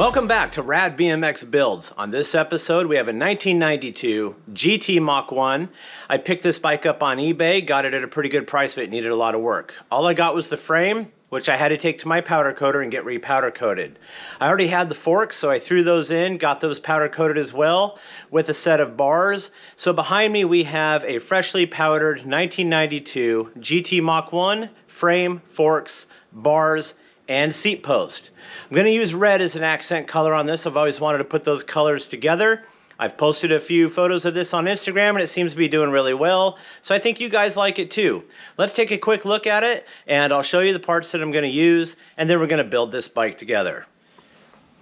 Welcome back to Rad BMX Builds. On this episode, we have a 1992 GT Mach 1. I picked this bike up on eBay, got it at a pretty good price, but it needed a lot of work. All I got was the frame, which I had to take to my powder coater and get repowder coated. I already had the forks, so I threw those in, got those powder coated as well with a set of bars. So behind me, we have a freshly powdered 1992 GT Mach 1 frame, forks, bars, and seat post. I'm going to use red as an accent color on this. I've always wanted to put those colors together. I've posted a few photos of this on Instagram and it seems to be doing really well. So I think you guys like it too. Let's take a quick look at it and I'll show you the parts that I'm going to use and then we're going to build this bike together.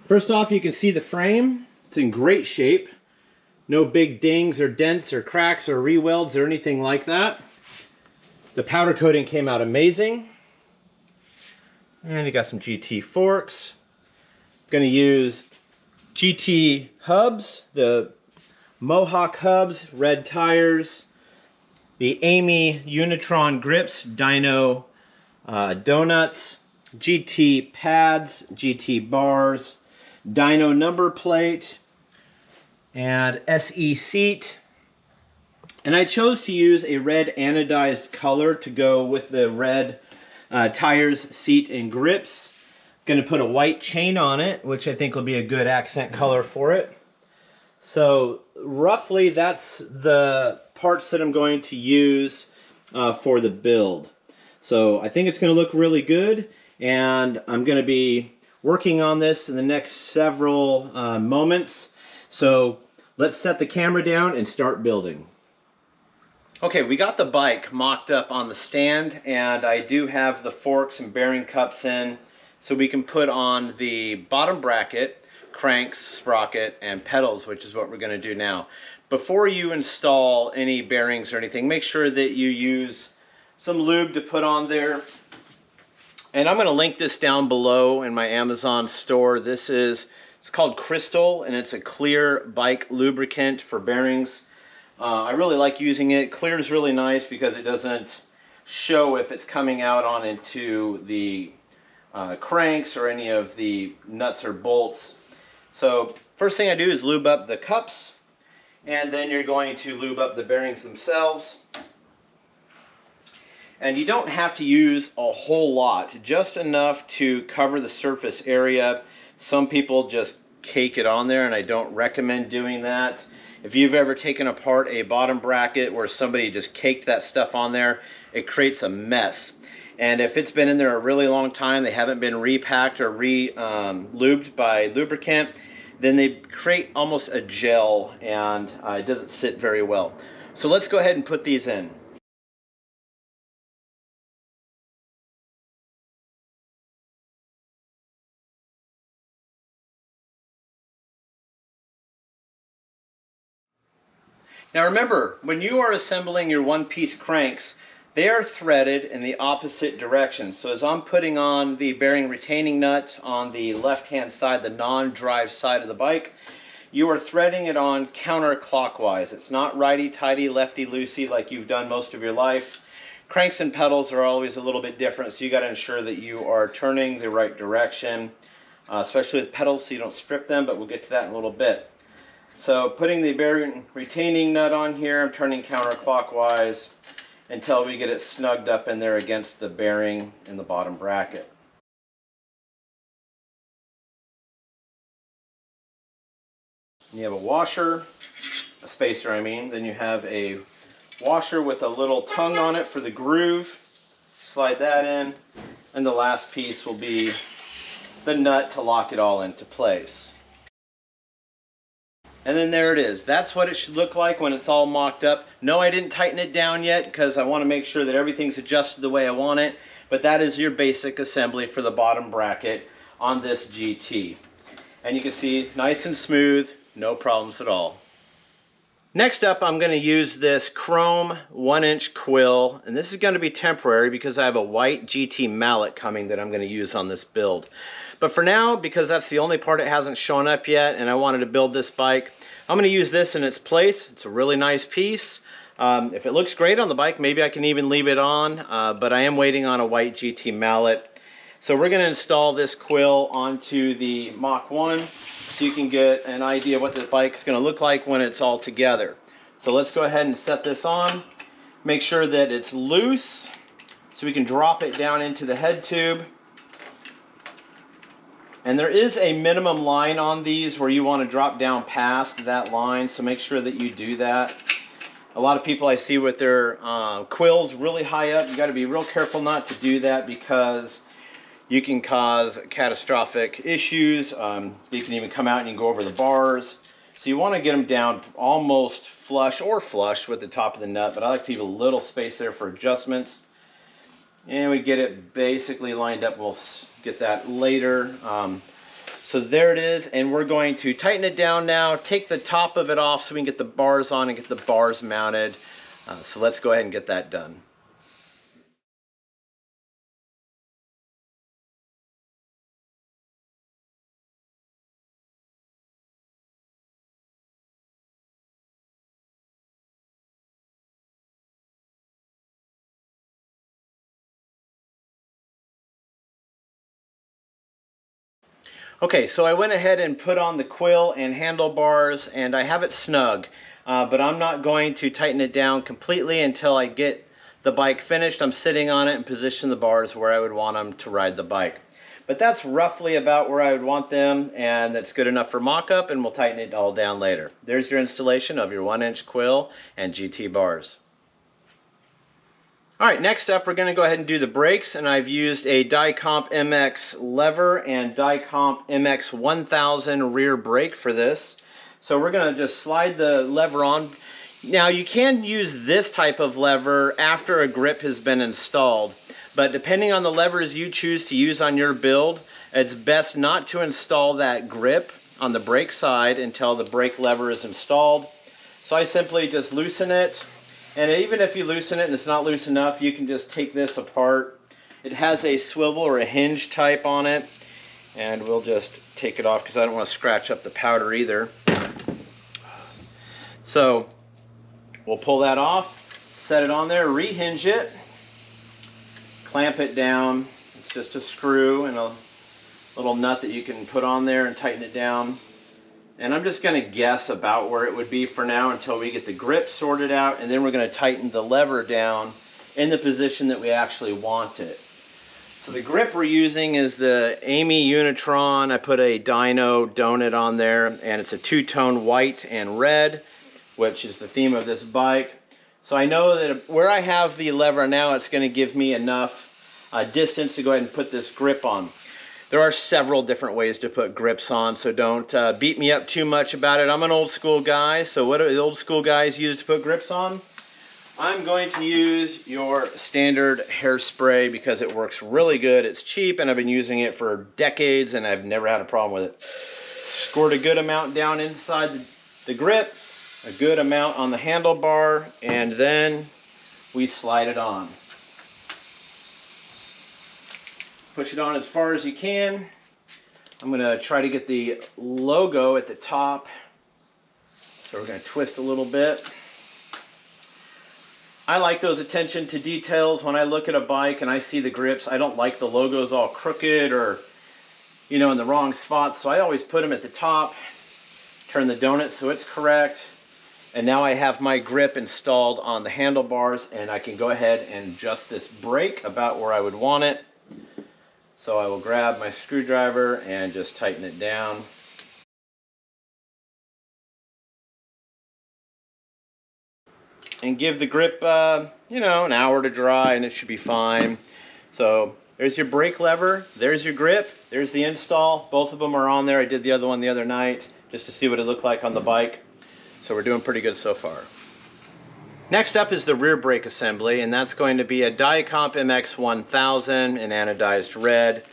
First off, you can see the frame. It's in great shape. No big dings or dents or cracks or re-welds or anything like that. The powder coating came out amazing. And you got some GT forks. I'm going to use GT hubs, the Mach hubs, red tires, the Amy Unitron grips, Dyno donuts, GT pads, GT bars, Dyno number plate, and SE seat. And I chose to use a red anodized color to go with the red tires, seat, and grips. Going to put a white chain on it, which I think will be a good accent color for it. So roughly that's the parts that I'm going to use for the build. So I think it's going to look really good, and I'm going to be working on this in the next several moments. So let's set the camera down and start building. Okay, we got the bike mocked up on the stand, and I do have the forks and bearing cups in so we can put on the bottom bracket, cranks, sprocket, and pedals, which is what we're going to do now. Before you install any bearings or anything, make sure that you use some lube to put on there. And I'm going to link this down below in my Amazon store. It's called Crystal, and it's a clear bike lubricant for bearings. I really like using it. Clear is really nice because it doesn't show if it's coming out on into the cranks or any of the nuts or bolts. So first thing I do is lube up the cups, and then you're going to lube up the bearings themselves. And you don't have to use a whole lot, just enough to cover the surface area. Some people just cake it on there, and I don't recommend doing that. If you've ever taken apart a bottom bracket where somebody just caked that stuff on there, it creates a mess. And if it's been in there a really long time, they haven't been repacked or lubed by lubricant, then they create almost a gel, and it doesn't sit very well. So let's go ahead and put these in. Now remember, when you are assembling your one-piece cranks, they are threaded in the opposite direction. So as I'm putting on the bearing retaining nut on the left-hand side, the non-drive side of the bike, you are threading it on counterclockwise. It's not righty-tighty, lefty-loosey like you've done most of your life. Cranks and pedals are always a little bit different, so you got to ensure that you are turning the right direction, especially with pedals so you don't strip them, but we'll get to that in a little bit. So putting the bearing retaining nut on here, I'm turning counterclockwise until we get it snugged up in there against the bearing in the bottom bracket. You have a washer, a spacer I mean, then you have a washer with a little tongue on it for the groove. Slide that in, and the last piece will be the nut to lock it all into place. And then there it is. That's what it should look like when it's all mocked up. No, I didn't tighten it down yet because I want to make sure that everything's adjusted the way I want it. But that is your basic assembly for the bottom bracket on this GT. And you can see, nice and smooth, no problems at all. Next up, I'm going to use this chrome 1-inch quill, and this is going to be temporary because I have a white GT mallet coming that I'm going to use on this build. But for now, because that's the only part it hasn't shown up yet, and I wanted to build this bike, I'm going to use this in its place. It's a really nice piece. If it looks great on the bike, maybe I can even leave it on, but I am waiting on a white GT mallet. So we're going to install this Quill onto the Mach 1 so you can get an idea what the bike's going to look like when it's all together. So let's go ahead and set this on. Make sure that it's loose so we can drop it down into the head tube. And there is a minimum line on these where you want to drop down past that line, so make sure that you do that. A lot of people I see with their Quills really high up, you got to be real careful not to do that because you can cause catastrophic issues. You can even come out and you can go over the bars. So you want to get them down almost flush or flush with the top of the nut, but I like to leave a little space there for adjustments. And we get it basically lined up. We'll get that later. So there it is, and we're going to tighten it down now, take the top of it off so we can get the bars on and get the bars mounted. So let's go ahead and get that done. Okay, so I went ahead and put on the Quill and handlebars, and I have it snug, but I'm not going to tighten it down completely until I get the bike finished. I'm sitting on it and position the bars where I would want them to ride the bike. But that's roughly about where I would want them, and that's good enough for mock-up, and we'll tighten it all down later. There's your installation of your 1-inch Quill and GT bars. All right, next up we're going to go ahead and do the brakes, and I've used a Dicomp MX lever and Dicomp MX 1000 rear brake for this. So we're going to just slide the lever on. Now you can use this type of lever after a grip has been installed, but depending on the levers you choose to use on your build, it's best not to install that grip on the brake side until the brake lever is installed. So I simply just loosen it. And even if you loosen it and it's not loose enough, you can just take this apart. It has a swivel or a hinge type on it. And we'll just take it off because I don't want to scratch up the powder either. So we'll pull that off, set it on there, rehinge it, clamp it down. It's just a screw and a little nut that you can put on there and tighten it down. And I'm just going to guess about where it would be for now until we get the grip sorted out, and then we're going to tighten the lever down in the position that we actually want it. So the grip we're using is the Amy Unitron. I put a Dino donut on there, and it's a two-tone white and red, which is the theme of this bike. So I know that where I have the lever now, it's going to give me enough distance to go ahead and put this grip on. There are several different ways to put grips on, so don't beat me up too much about it. I'm an old school guy, so what do the old school guys use to put grips on? I'm going to use your standard hairspray because it works really good. It's cheap, and I've been using it for decades, and I've never had a problem with it. Squirt a good amount down inside the grip, a good amount on the handlebar, and then we slide it on. Push it on as far as you can. I'm going to try to get the logo at the top. So we're going to twist a little bit. I like those attention to details when I look at a bike and I see the grips. I don't like the logos all crooked or, you know, in the wrong spots. So I always put them at the top, turn the donut so it's correct. And now I have my grip installed on the handlebars, and I can go ahead and adjust this brake about where I would want it. So I will grab my screwdriver and just tighten it down. And give the grip, you know, an hour to dry, and it should be fine. So there's your brake lever, there's your grip, there's the install. Both of them are on there. I did the other one the other night just to see what it looked like on the bike. So we're doing pretty good so far. Next up is the rear brake assembly, and that's going to be a Dicomp MX 1000 in anodized red,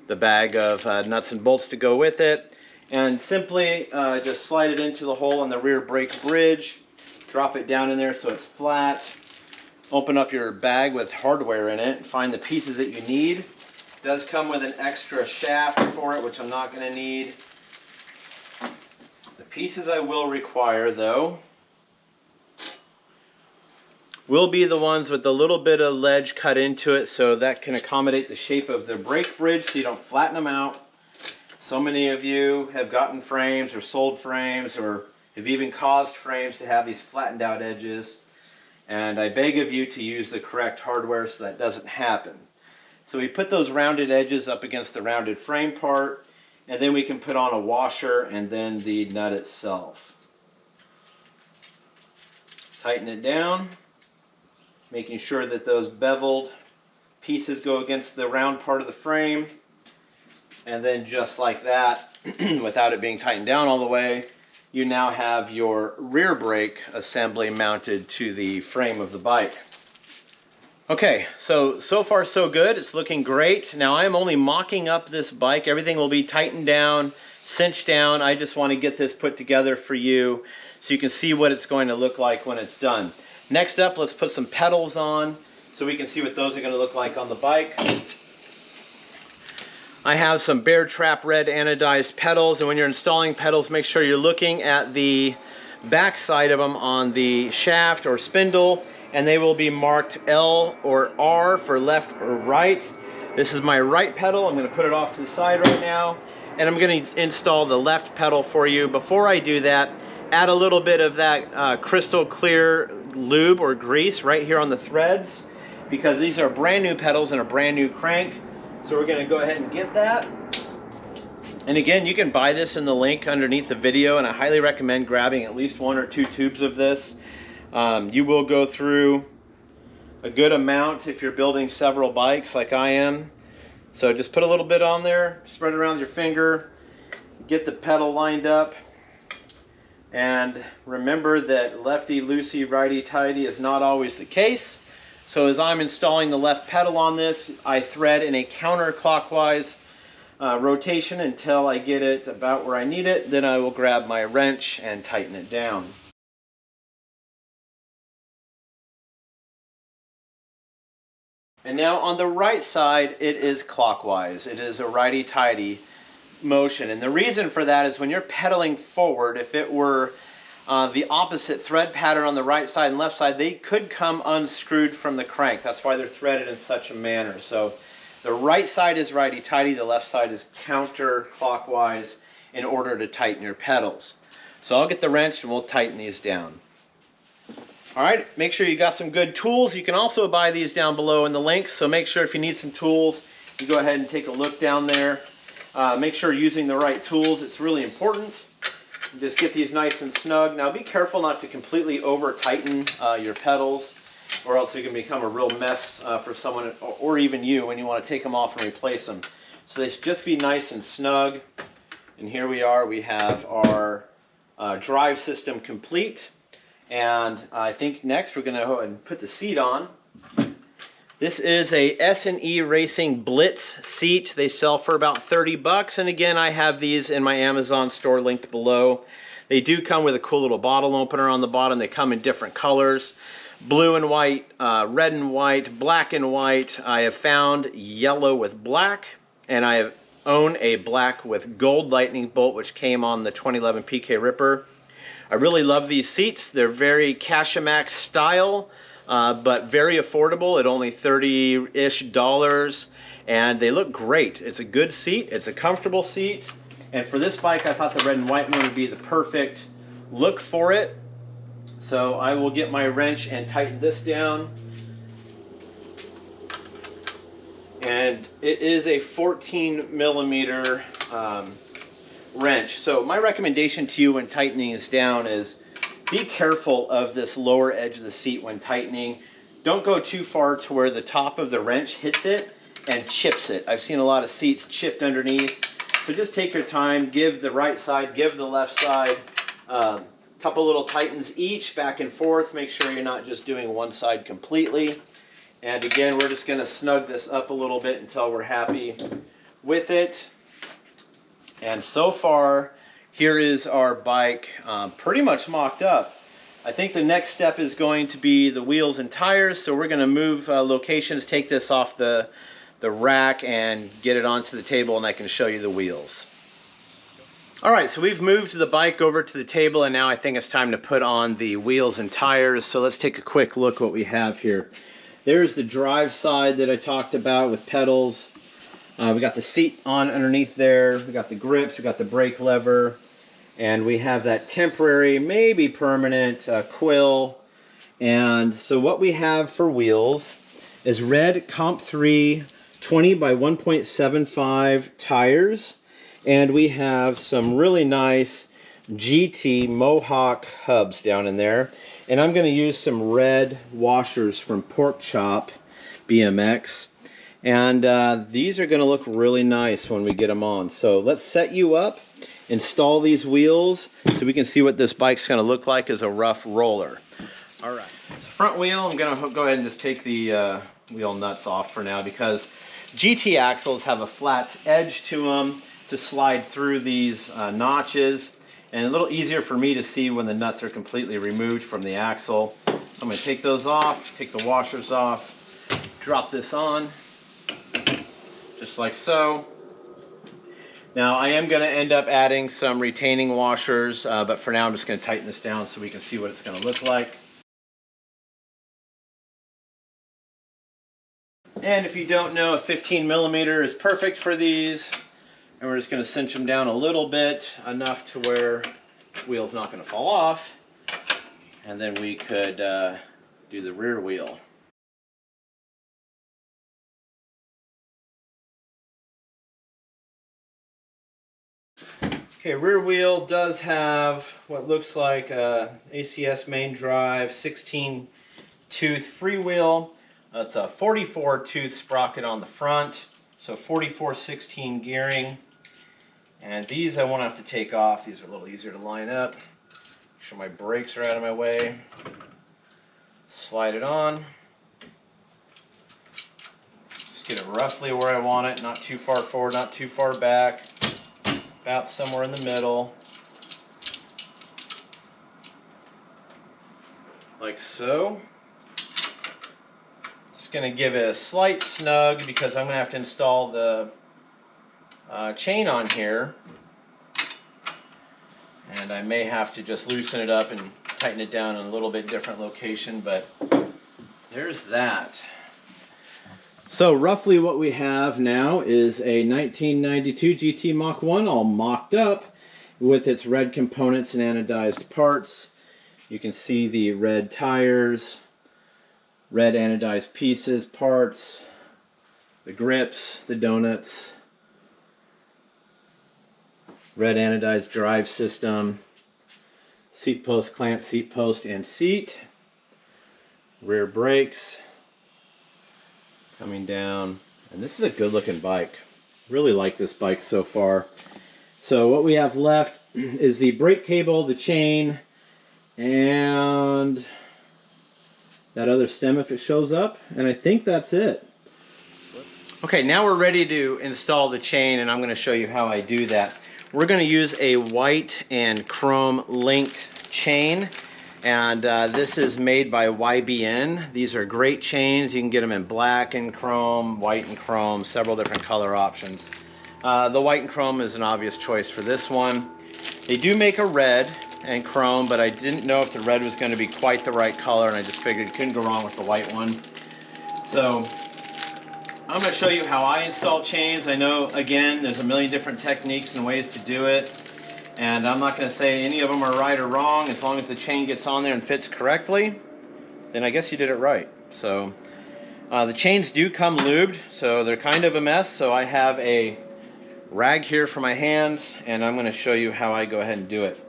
the bag of nuts and bolts to go with it, and simply just slide it into the hole on the rear brake bridge, drop it down in there so it's flat, open up your bag with hardware in it, and find the pieces that you need. It does come with an extra shaft for it, which I'm not going to need. The pieces I will require, though, will be the ones with a little bit of ledge cut into it, so that can accommodate the shape of the brake bridge so you don't flatten them out. So many of you have gotten frames or sold frames or have even caused frames to have these flattened out edges. And I beg of you to use the correct hardware so that doesn't happen. So we put those rounded edges up against the rounded frame part, and then we can put on a washer and then the nut itself. Tighten it down, making sure that those beveled pieces go against the round part of the frame. And then just like that, without it being tightened down all the way, you now have your rear brake assembly mounted to the frame of the bike. Okay, so far so good. It's looking great. Now I'm only mocking up this bike. Everything will be tightened down, cinched down. I just want to get this put together for you so you can see what it's going to look like when it's done. Next up, let's put some pedals on so we can see what those are going to look like on the bike. I have some Bear Trap red anodized pedals, and when you're installing pedals, make sure you're looking at the back side of them on the shaft or spindle, and they will be marked L or R for left or right. This is my right pedal. I'm going to put it off to the side right now, and I'm going to install the left pedal for you. Before I do that, add a little bit of that crystal clear lube or grease right here on the threads, because these are brand new pedals and a brand new crank. So we're going to go ahead and get that. And again, you can buy this in the link underneath the video, and I highly recommend grabbing at least 1 or 2 tubes of this. You will go through a good amount if you're building several bikes like I am. So just put a little bit on there, spread it around your finger, get the pedal lined up, and remember that lefty-loosey, righty-tighty is not always the case. So as I'm installing the left pedal on this, I thread in a counterclockwise rotation until I get it about where I need it. Then I will grab my wrench and tighten it down. And now on the right side, it is clockwise. It is a righty-tighty motion. And the reason for that is when you're pedaling forward, if it were the opposite thread pattern on the right side and left side, they could come unscrewed from the crank. That's why they're threaded in such a manner. So the right side is righty-tighty, the left side is counterclockwise in order to tighten your pedals. So I'll get the wrench and we'll tighten these down. All right, make sure you got some good tools. You can also buy these down below in the links, so make sure if you need some tools, you go ahead and take a look down there. Make sure you're using the right tools. It's really important. Just get these nice and snug. Now be careful not to completely over tighten your pedals, or else it can become a real mess for someone or even you when you want to take them off and replace them. So they should just be nice and snug. And here we are, we have our drive system complete. And I think next we're going to go ahead and put the seat on. This is a S&E Racing Blitz seat. They sell for about 30 bucks. And again, I have these in my Amazon store linked below. They do come with a cool little bottle opener on the bottom. They come in different colors. Blue and white, red and white, black and white. I have found yellow with black. And I own a black with gold lightning bolt, which came on the 2011 PK Ripper. I really love these seats. They're very Cashamax style. But very affordable at only $30-ish, and they look great. It's a good seat, it's a comfortable seat, and for this bike I thought the red and white one would be the perfect look for it. So I will get my wrench and tighten this down. And it is a 14mm wrench. So my recommendation to you when tightening this down is be careful of this lower edge of the seat when tightening. Don't go too far to where the top of the wrench hits it and chips it. I've seen a lot of seats chipped underneath. So just take your time, give the right side, give the left side a couple little tightens each, back and forth. Make sure you're not just doing one side completely. And again, we're just going to snug this up a little bit until we're happy with it. And so far, here is our bike pretty much mocked up. I think the next step is going to be the wheels and tires. So we're going to move locations, take this off the rack and get it onto the table, and I can show you the wheels. All right, so we've moved the bike over to the table, and now I think it's time to put on the wheels and tires. So let's take a quick look what we have here. There's the drive side that I talked about with pedals. We got the seat on underneath there. We got the grips, we got the brake lever, and we have that temporary, maybe permanent Quill. And so what we have for wheels is red Comp 3 20 by 1.75 tires. And we have some really nice GT Mohawk hubs down in there. And I'm going to use some red washers from Pork Chop BMX. And these are going to look really nice when we get them on. So let's set you up, install these wheels, so we can see what this bike's going to look like as a rough roller. All right. So front wheel, I'm going to go ahead and just take the wheel nuts off for now, because GT axles have a flat edge to them to slide through these notches, and a little easier for me to see when the nuts are completely removed from the axle. So I'm going to take those off, take the washers off, drop this on, just like so. Now I am going to end up adding some retaining washers, but for now I'm just going to tighten this down so we can see what it's going to look like. And if you don't know, a 15 millimeter is perfect for these. And we're just going to cinch them down a little bit, enough to where the wheel's not going to fall off. And then we could do the rear wheel. Okay, rear wheel does have what looks like a ACS main drive, 16 tooth freewheel. It's a 44 tooth sprocket on the front, so 44/16 gearing. And these I won't have to take off. These are a little easier to line up. Make sure my brakes are out of my way. Slide it on. Just get it roughly where I want it, not too far forward, not too far back. About somewhere in the middle. Like so. Just going to give it a slight snug because I'm going to have to install the chain on here, and I may have to just loosen it up and tighten it down in a little bit different location, but there's that. So roughly what we have now is a 1992 GT Mach 1 all mocked up with its red components and anodized parts. You can see the red tires, red anodized pieces, parts, the grips, the donuts, red anodized drive system, seat post, clamp, seat post, and seat. Rear brakes coming down. And this is a good looking bike. Really like this bike so far. So what we have left is the brake cable, the chain, and that other stem if it shows up. And I think that's it. Okay, now we're ready to install the chain, and I'm going to show you how I do that. We're going to use a white and chrome linked chain, and this is made by YBN. These are great chains. You can get them in black and chrome, white and chrome, several different color options. The white and chrome is an obvious choice for this one. They do make a red and chrome, but I didn't know if the red was going to be quite the right color, and I just figured you couldn't go wrong with the white one. So I'm going to show you how I install chains. I know, again, there's a million different techniques and ways to do it, and I'm not going to say any of them are right or wrong. As long as the chain gets on there and fits correctly, then I guess you did it right. So the chains do come lubed, so they're kind of a mess. So I have a rag here for my hands, and I'm going to show you how I go ahead and do it.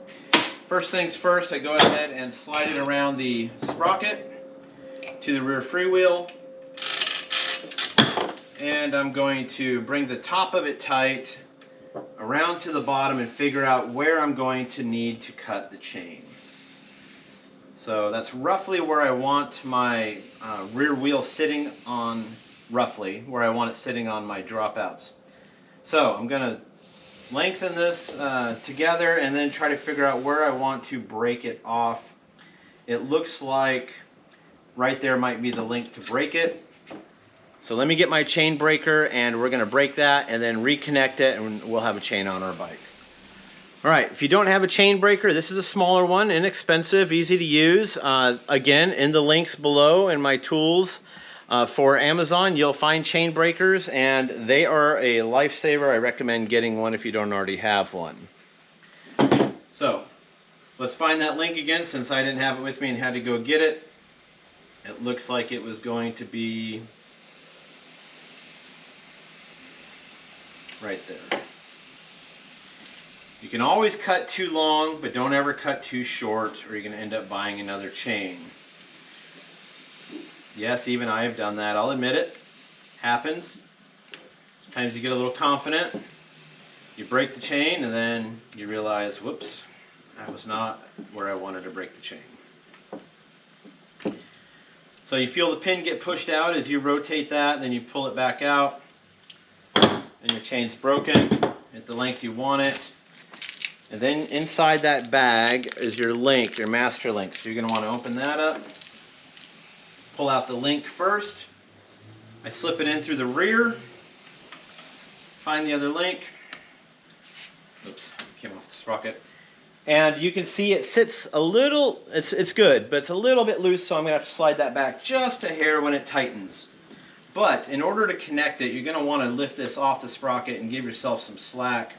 First things first, I go ahead and slide it around the sprocket to the rear freewheel. And I'm going to bring the top of it tight around to the bottom and figure out where I'm going to need to cut the chain. So that's roughly where I want my rear wheel sitting on, roughly where I want it sitting on my dropouts. So I'm going to lengthen this together and then try to figure out where I want to break it off. It looks like right there might be the link to break it. So let me get my chain breaker, and we're going to break that and then reconnect it, and we'll have a chain on our bike. All right, if you don't have a chain breaker, this is a smaller one, inexpensive, easy to use. Again, in the links below in my tools for Amazon, you'll find chain breakers, and they are a lifesaver. I recommend getting one if you don't already have one. So, let's find that link again since I didn't have it with me and had to go get it. It looks like it was going to be right there. You can always cut too long, but don't ever cut too short or you're going to end up buying another chain. Yes, even I have done that. I'll admit it. Happens. Sometimes you get a little confident. You break the chain and then you realize, whoops, that was not where I wanted to break the chain. So you feel the pin get pushed out as you rotate that, and then you pull it back out and your chain's broken at the length you want it. And then inside that bag is your link, your master link. So you're going to want to open that up. Pull out the link first. I slip it in through the rear. Find the other link. Oops, came off the sprocket. And you can see it sits a little, it's good, but it's a little bit loose, so I'm going to have to slide that back just a hair when it tightens. But in order to connect it, you're going to want to lift this off the sprocket and give yourself some slack.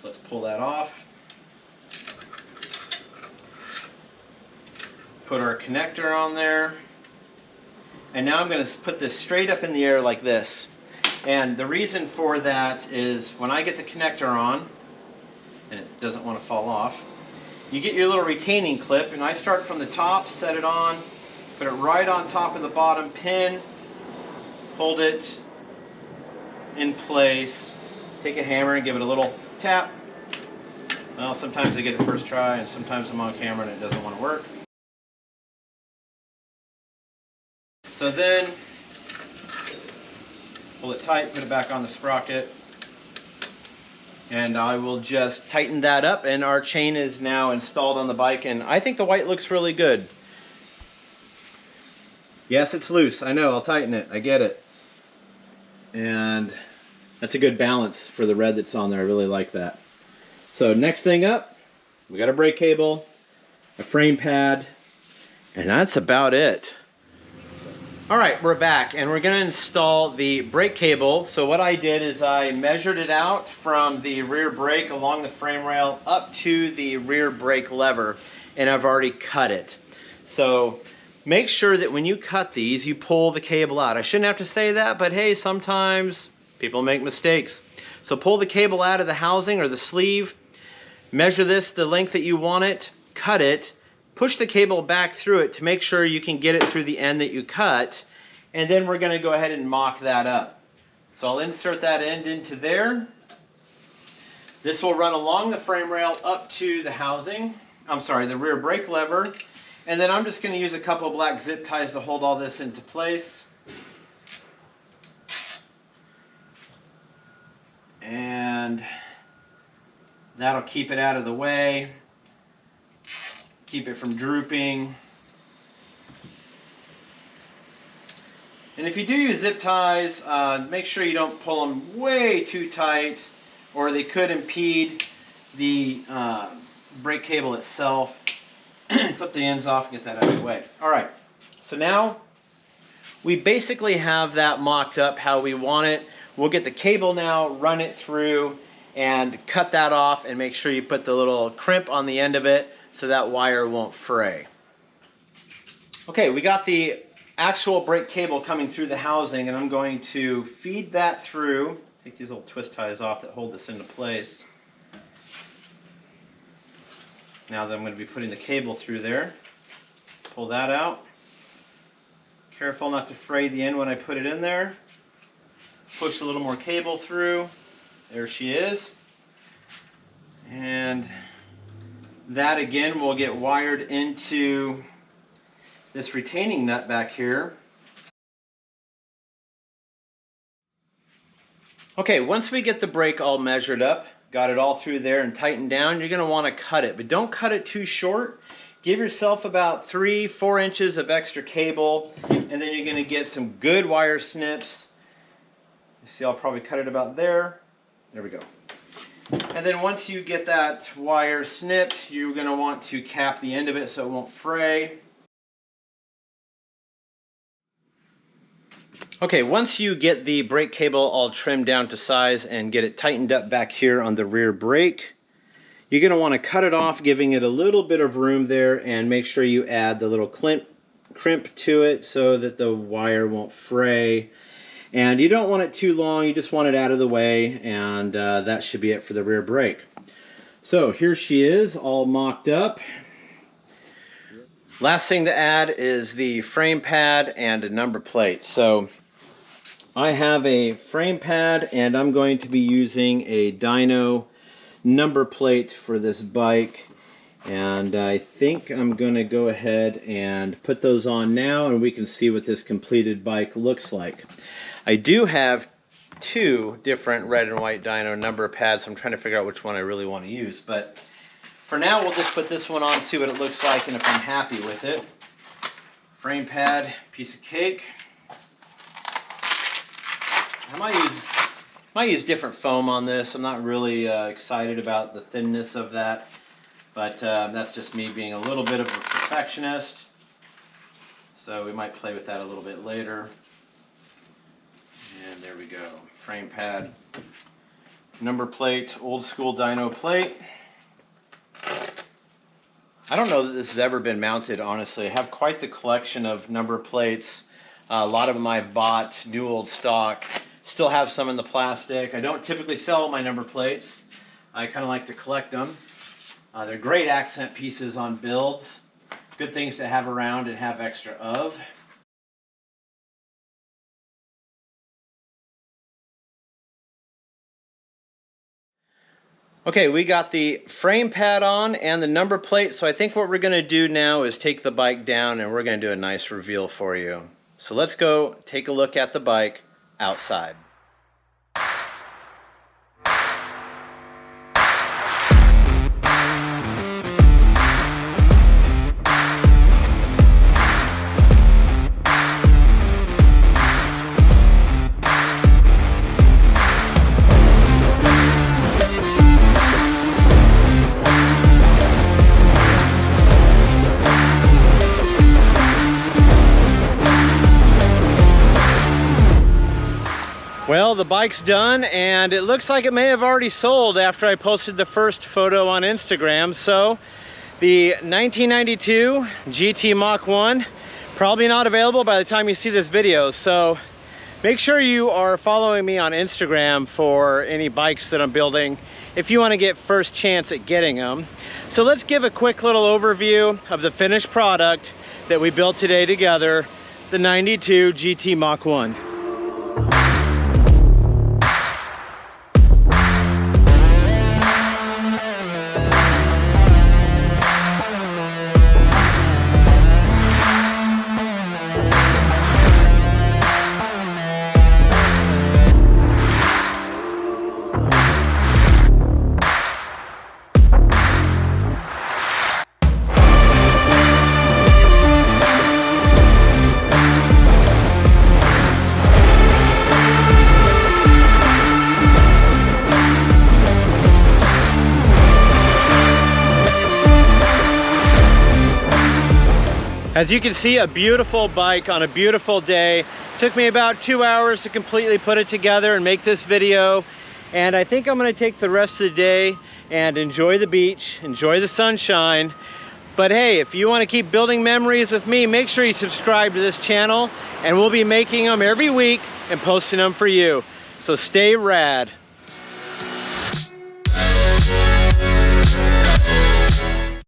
So let's pull that off. Put our connector on there. And now I'm going to put this straight up in the air like this. And the reason for that is when I get the connector on, and it doesn't want to fall off, you get your little retaining clip, and I start from the top, set it on, put it right on top of the bottom pin, hold it in place, take a hammer and give it a little tap. Well, sometimes I get it first try, and sometimes I'm on camera and it doesn't want to work. So then, pull it tight, put it back on the sprocket, and I will just tighten that up, and our chain is now installed on the bike, and I think the white looks really good. Yes, it's loose. I know, I'll tighten it. I get it. And that's a good balance for the red that's on there. I really like that. So next thing up, we got a brake cable, a frame pad, and that's about it. All right, we're back, and we're going to install the brake cable. So what I did is I measured it out from the rear brake along the frame rail up to the rear brake lever, and I've already cut it. So make sure that when you cut these, you pull the cable out. I shouldn't have to say that, but hey, sometimes people make mistakes. So pull the cable out of the housing or the sleeve, measure this the length that you want it, cut it, push the cable back through it to make sure you can get it through the end that you cut, and then we're going to go ahead and mock that up. So I'll insert that end into there. This will run along the frame rail up to the housing, the rear brake lever, and then I'm just going to use a couple of black zip ties to hold all this into place. And that'll keep it out of the way. Keep it from drooping. And if you do use zip ties, make sure you don't pull them way too tight, or they could impede the brake cable itself. Flip the ends off and get that out of the way. Alright, so now we basically have that mocked up how we want it. We'll get the cable now, run it through, and cut that off, and make sure you put the little crimp on the end of it so that wire won't fray. Okay, we got the actual brake cable coming through the housing, and I'm going to feed that through. Take these little twist ties off that hold this into place. Now that I'm going to be putting the cable through there, pull that out. Careful not to fray the end when I put it in there. Push a little more cable through. There she is. And that again will get wired into this retaining nut back here. Okay, once we get the brake all measured up, got it all through there and tightened down, you're going to want to cut it, but don't cut it too short. Give yourself about 3-4 inches of extra cable, and then you're going to get some good wire snips. You see, I'll probably cut it about there. There we go. And then once you get that wire snipped, you're going to want to cap the end of it so it won't fray. Okay, once you get the brake cable all trimmed down to size and get it tightened up back here on the rear brake, you're going to want to cut it off, giving it a little bit of room there, and make sure you add the little crimp to it so that the wire won't fray. And you don't want it too long, you just want it out of the way, and that should be it for the rear brake. So here she is, all mocked up. Last thing to add is the frame pad and a number plate. So I have a frame pad, and I'm going to be using a dyno number plate for this bike. And I think I'm going to go ahead and put those on now, and we can see what this completed bike looks like. I do have two different red and white dyno number pads, so I'm trying to figure out which one I really want to use. But for now, we'll just put this one on, see what it looks like, and if I'm happy with it. Frame pad, piece of cake. I might use different foam on this. I'm not really excited about the thinness of that, but that's just me being a little bit of a perfectionist. So we might play with that a little bit later. And there we go. Frame pad, number plate, old school dyno plate. I don't know that this has ever been mounted, honestly. I have quite the collection of number plates. A lot of them I bought new old stock. Still have some in the plastic. I don't typically sell my number plates. I kind of like to collect them. They're great accent pieces on builds. Good things to have around and have extra of. Okay, we got the frame pad on and the number plate, so I think what we're going to do now is take the bike down and we're going to do a nice reveal for you. So let's go take a look at the bike outside. Well, the bike's done, and it looks like it may have already sold after I posted the first photo on Instagram. So the 1992 GT Mach 1, probably not available by the time you see this video. So make sure you are following me on Instagram for any bikes that I'm building if you want to get first chance at getting them. So let's give a quick little overview of the finished product that we built today together, the 92 GT Mach 1. As you can see, a beautiful bike on a beautiful day. Took me about 2 hours to completely put it together and make this video. And I think I'm gonna take the rest of the day and enjoy the beach, enjoy the sunshine. But hey, if you wanna keep building memories with me, make sure you subscribe to this channel, and we'll be making them every week and posting them for you. So stay rad.